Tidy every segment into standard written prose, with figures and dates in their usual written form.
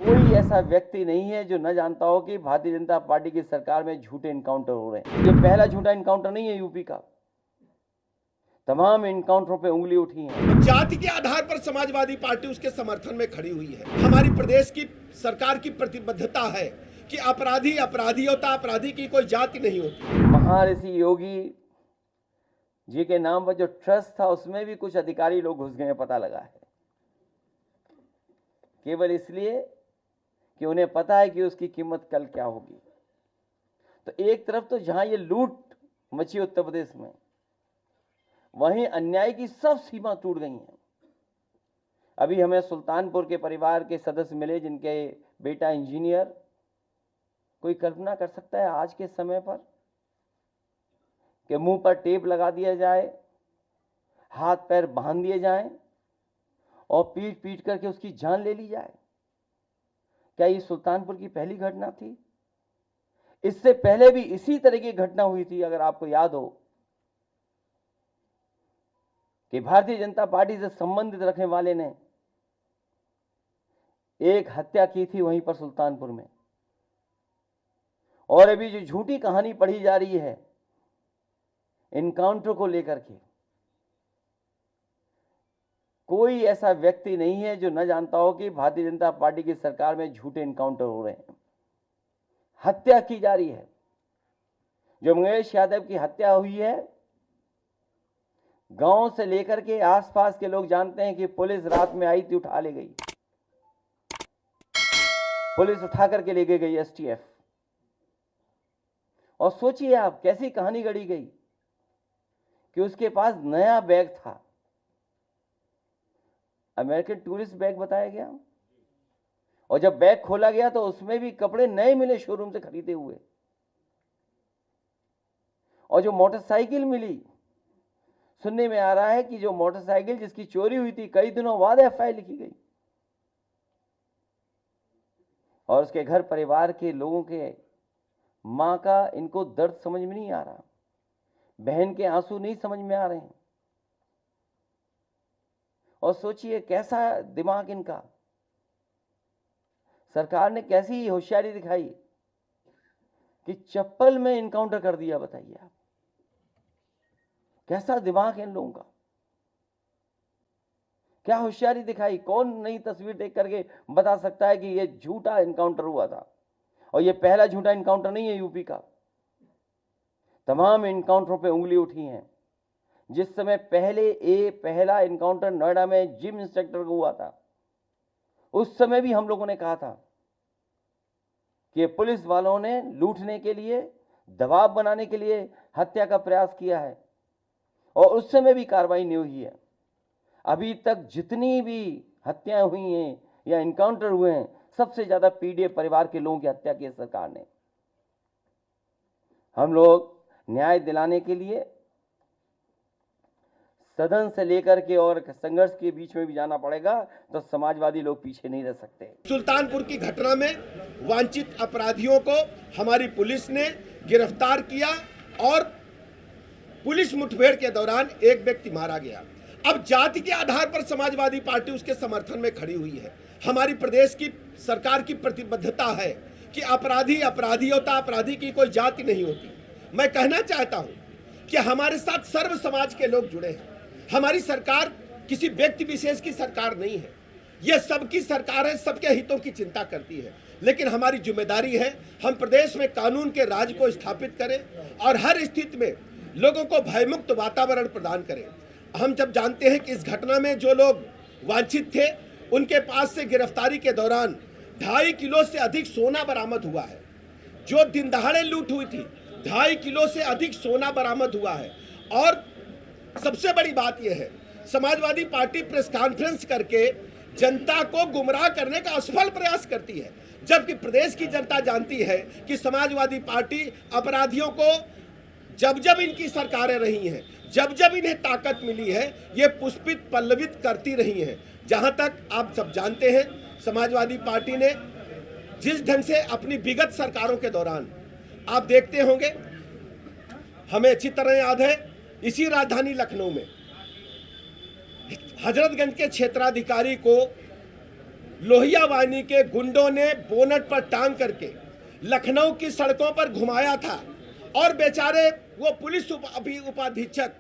कोई ऐसा व्यक्ति नहीं है जो न जानता हो कि भारतीय जनता पार्टी की सरकार में झूठे इनकाउंटर हो रहे हैं। ये पहला झूठा इनकाउंटर नहीं है यूपी का, तमाम इनकाउंटरों पे उंगली उठी है। जाति के आधार पर समाजवादी पार्टी उसके समर्थन में खड़ी हुई है। हमारी प्रदेश की सरकार की प्रतिबद्धता है कि अपराधी अपराधी होता, अपराधी की कोई जाति नहीं होती। महर्षि योगी जी के नाम पर जो ट्रस्ट था उसमें भी कुछ अधिकारी लोग घुस गए, पता लगा है, केवल इसलिए कि उन्हें पता है कि उसकी कीमत कल क्या होगी। तो एक तरफ तो जहां ये लूट मची उत्तर प्रदेश में, वहीं अन्याय की सब सीमा टूट गई हैं। अभी हमें सुल्तानपुर के परिवार के सदस्य मिले जिनके बेटा इंजीनियर। कोई कल्पना कर सकता है आज के समय पर कि मुंह पर टेप लगा दिया जाए, हाथ पैर बांध दिए जाएं और पीट पीट करके उसकी जान ले ली जाए? क्या ये सुल्तानपुर की पहली घटना थी? इससे पहले भी इसी तरह की घटना हुई थी। अगर आपको याद हो कि भारतीय जनता पार्टी से संबंधित रखने वाले ने एक हत्या की थी वहीं पर सुल्तानपुर में। और अभी जो झूठी कहानी पढ़ी जा रही है इनकाउंटर को लेकर के, कोई ऐसा व्यक्ति नहीं है जो न जानता हो कि भारतीय जनता पार्टी की सरकार में झूठे इनकाउंटर हो रहे हैं, हत्या की जा रही है। जो मंगेश यादव की हत्या हुई है, गांव से लेकर के आसपास के लोग जानते हैं कि पुलिस रात में आई थी, उठा ले गई, पुलिस उठा करके ले गई एसटीएफ। और सोचिए आप कैसी कहानी गढ़ी गई कि उसके पास नया बैग था, अमेरिकन टूरिस्ट बैग बताया गया, और जब बैग खोला गया तो उसमें भी कपड़े नए मिले, शोरूम से खरीदे हुए। और जो मोटरसाइकिल मिली, सुनने में आ रहा है कि जो मोटरसाइकिल जिसकी चोरी हुई थी, कई दिनों बाद एफआईआर लिखी गई और उसके घर परिवार के लोगों के मां का इनको दर्द समझ में नहीं आ रहा, बहन के आंसू नहीं समझ में आ रहे हैं। और सोचिए कैसा दिमाग इनका, सरकार ने कैसी होशियारी दिखाई कि चप्पल में इनकाउंटर कर दिया। बताइए आप, कैसा दिमाग है इन लोगों का, क्या होशियारी दिखाई। कौन नई तस्वीर देख करके बता सकता है कि यह झूठा इनकाउंटर हुआ था? और यह पहला झूठा इनकाउंटर नहीं है यूपी का, तमाम इनकाउंटरों पे उंगली उठी है। जिस समय पहला इनकाउंटर नोएडा में जिम इंस्ट्रक्टर को हुआ था, उस समय भी हम लोगों ने कहा था कि पुलिस वालों ने लूटने के लिए, दबाव बनाने के लिए हत्या का प्रयास किया है, और उस समय भी कार्रवाई नहीं हुई है। अभी तक जितनी भी हत्याएं हुई हैं या इनकाउंटर हुए हैं, सबसे ज्यादा पीड़ित परिवार के लोगों की हत्या की है सरकार ने। हम लोग न्याय दिलाने के लिए सदन से लेकर के और संघर्ष के बीच में भी जाना पड़ेगा, तो समाजवादी लोग पीछे नहीं रह सकते। सुल्तानपुर की घटना में वांछित अपराधियों को हमारी पुलिस ने गिरफ्तार किया और पुलिस मुठभेड़ के दौरान एक व्यक्ति मारा गया। अब जाति के आधार पर समाजवादी पार्टी उसके समर्थन में खड़ी हुई है। हमारी प्रदेश की सरकार की प्रतिबद्धता है कि अपराधी अपराधी होता, अपराधी की कोई जाति नहीं होती। मैं कहना चाहता हूं कि हमारे साथ सर्व समाज के लोग जुड़े हैं। हमारी सरकार किसी व्यक्ति विशेष की सरकार नहीं है, यह सबकी सरकार है, सबके हितों की चिंता करती है। लेकिन हमारी जिम्मेदारी है हम प्रदेश में कानून के राज को स्थापित करें और हर स्थिति में लोगों को भयमुक्त वातावरण प्रदान करें। हम जब जानते हैं कि इस घटना में जो लोग वांछित थे, उनके पास से गिरफ्तारी के दौरान 2.5 किलो से अधिक सोना बरामद हुआ है। जो दिन दहाड़े लूट हुई थी, 2.5 किलो से अधिक सोना बरामद हुआ है। और सबसे बड़ी बात यह है, समाजवादी पार्टी प्रेस कॉन्फ्रेंस करके जनता को गुमराह करने का असफल प्रयास करती है, जबकि प्रदेश की जनता जानती है कि समाजवादी पार्टी अपराधियों को जब जब इनकी सरकारें रही हैं, जब जब इन्हें ताकत मिली है, ये पुष्पित पल्लवित करती रही हैं। जहां तक आप सब जानते हैं, समाजवादी पार्टी ने जिस ढंग से अपनी विगत सरकारों के दौरान, आप देखते होंगे, हमें अच्छी तरह याद है, इसी राजधानी लखनऊ में हजरतगंज के क्षेत्राधिकारी को लोहिया वाहिनी के गुंडों ने बोनट पर टांग करके लखनऊ की सड़कों पर घुमाया था और बेचारे वो पुलिस उपाधीक्षक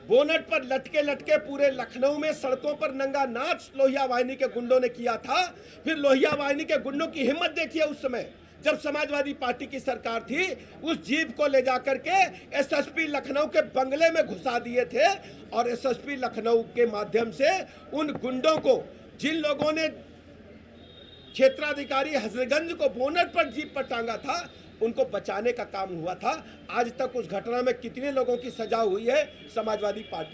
बोनट पर लटके लटके पूरे लखनऊ में सड़कों पर नंगा नाच लोहिया वाहिनी के गुंडों ने किया था। फिर लोहिया वाहिनी के गुंडों की हिम्मत देखिए, उस समय जब समाजवादी पार्टी की सरकार थी, उस जीप को ले जाकर के एसएसपी लखनऊ के बंगले में घुसा दिए थे और एसएसपी लखनऊ के माध्यम से उन गुंडों को, जिन लोगों ने क्षेत्राधिकारी हजरतगंज को बोनट पर जीप पर टांगा था, उनको बचाने का काम हुआ था। आज तक उस घटना में कितने लोगों की सजा हुई है समाजवादी पार्टी